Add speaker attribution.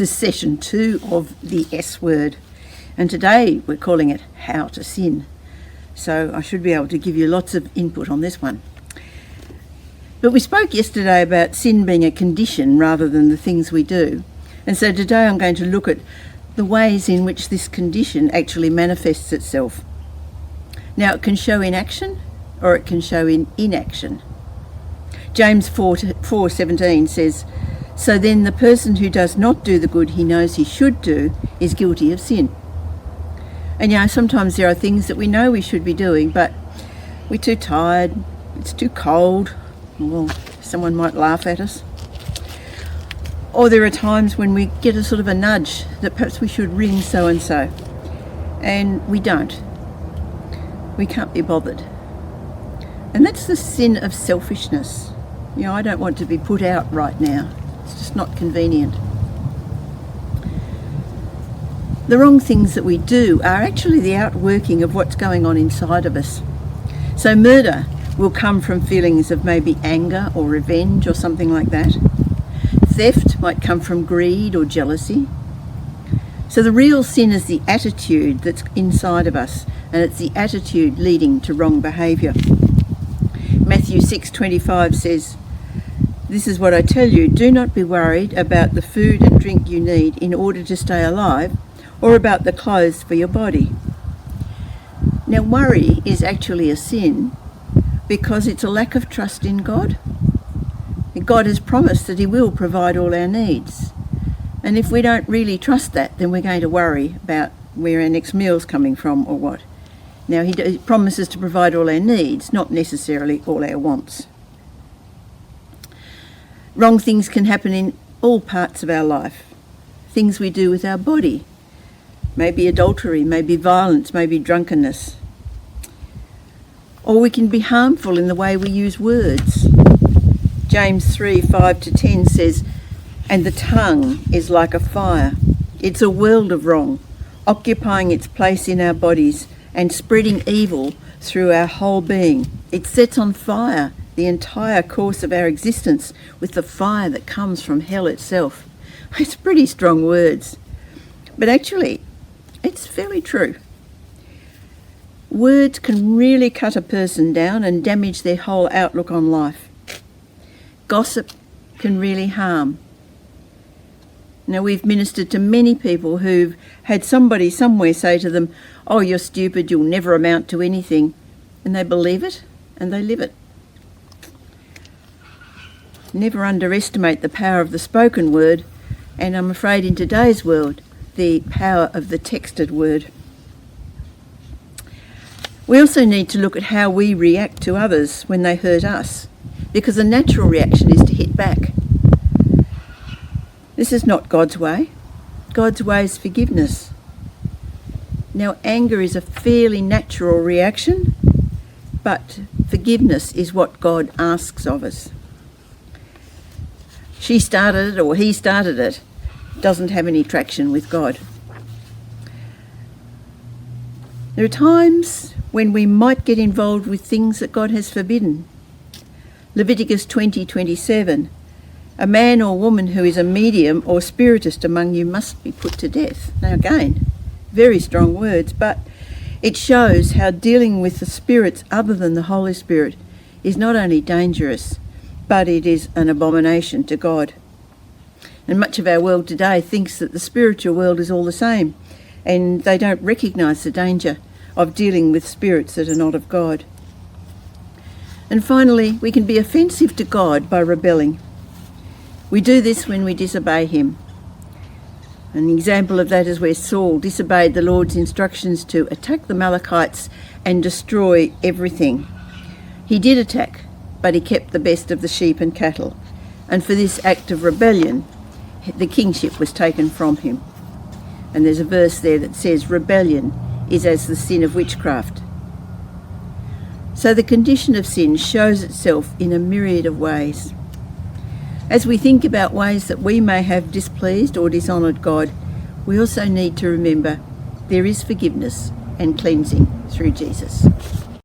Speaker 1: is session 2 of the S word, and today we're calling it How to Sin. So I should be able to give you lots of input on this one. But we spoke yesterday about sin being a condition rather than the things we do. And so today I'm going to look at the ways in which this condition actually manifests itself. Now, it can show in action or it can show in inaction. James 4:17 says, "So then the person who does not do the good he knows he should do is guilty of sin." And sometimes there are things that we know we should be doing, but we're too tired, it's too cold, well, someone might laugh at us. Or there are times when we get a sort of a nudge that perhaps we should ring so-and-so, and we don't. We can't be bothered. And that's the sin of selfishness. I don't want to be put out right now. It's just not convenient. The wrong things that we do are actually the outworking of what's going on inside of us. So murder will come from feelings of maybe anger or revenge or something like that. Theft might come from greed or jealousy. So the real sin is the attitude that's inside of us, and it's the attitude leading to wrong behaviour. Matthew 6:25 says, "This is what I tell you, do not be worried about the food and drink you need in order to stay alive, or about the clothes for your body." Now, worry is actually a sin because it's a lack of trust in God. God has promised that he will provide all our needs. And if we don't really trust that, then we're going to worry about where our next meal's coming from or what. Now, he promises to provide all our needs, not necessarily all our wants. Wrong things can happen in all parts of our life. Things we do with our body. Maybe adultery, maybe violence, maybe drunkenness. Or we can be harmful in the way we use words. James 3:5-10 says, "And the tongue is like a fire. It's a world of wrong, occupying its place in our bodies and spreading evil through our whole being. It sets on fire the entire course of our existence with the fire that comes from hell itself." It's pretty strong words, but actually, it's fairly true. Words can really cut a person down and damage their whole outlook on life. Gossip can really harm. Now, we've ministered to many people who've had somebody somewhere say to them, "Oh, you're stupid, you'll never amount to anything," and they believe it and they live it. Never underestimate the power of the spoken word, and I'm afraid in today's world, the power of the texted word. We also need to look at how we react to others when they hurt us, because the natural reaction is to hit back. This is not God's way. God's way is forgiveness. Now, anger is a fairly natural reaction, but forgiveness is what God asks of us. She started it or he started it doesn't have any traction with God. There are times when we might get involved with things that God has forbidden. Leviticus 20:27, "A man or woman who is a medium or spiritist among you must be put to death." Now again, very strong words, but it shows how dealing with the spirits other than the Holy Spirit is not only dangerous, but it is an abomination to God. And much of our world today thinks that the spiritual world is all the same, and they don't recognise the danger of dealing with spirits that are not of God. And finally, we can be offensive to God by rebelling. We do this when we disobey him. An example of that is where Saul disobeyed the Lord's instructions to attack the Amalekites and destroy everything. He did attack, but he kept the best of the sheep and cattle. And for this act of rebellion, the kingship was taken from him. And there's a verse there that says, "Rebellion is as the sin of witchcraft." So the condition of sin shows itself in a myriad of ways. As we think about ways that we may have displeased or dishonoured God, we also need to remember there is forgiveness and cleansing through Jesus.